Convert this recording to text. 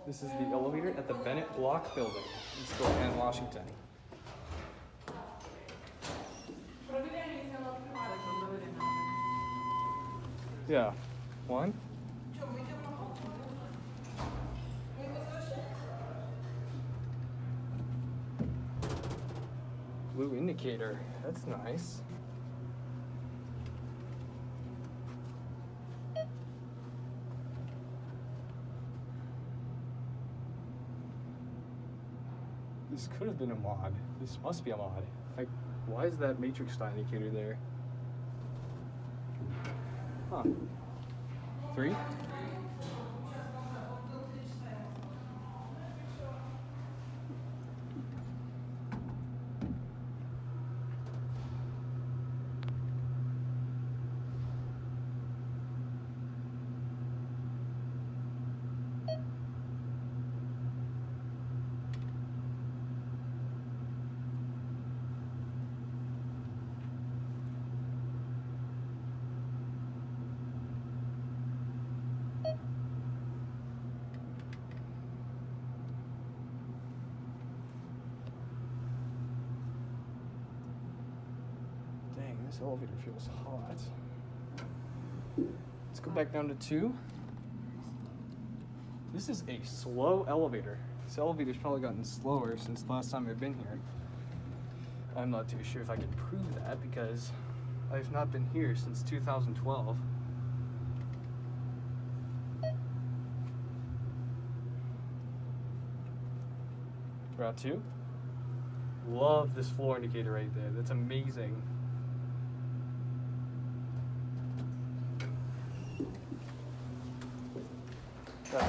This is the elevator at the Bennett Block building in Spokane, Washington. Yeah. One. Blue indicator. That's nice. This could have been a mod. This must be a mod. Like, why is that matrix style indicator there? Huh. 3? This elevator feels hot. Let's go back down to 2. This is a slow elevator. This elevator's probably gotten slower since the last time I've been here. I'm not too sure if I can prove that because I've not been here since 2012. Route 2. Love this floor indicator right there. That's amazing. That's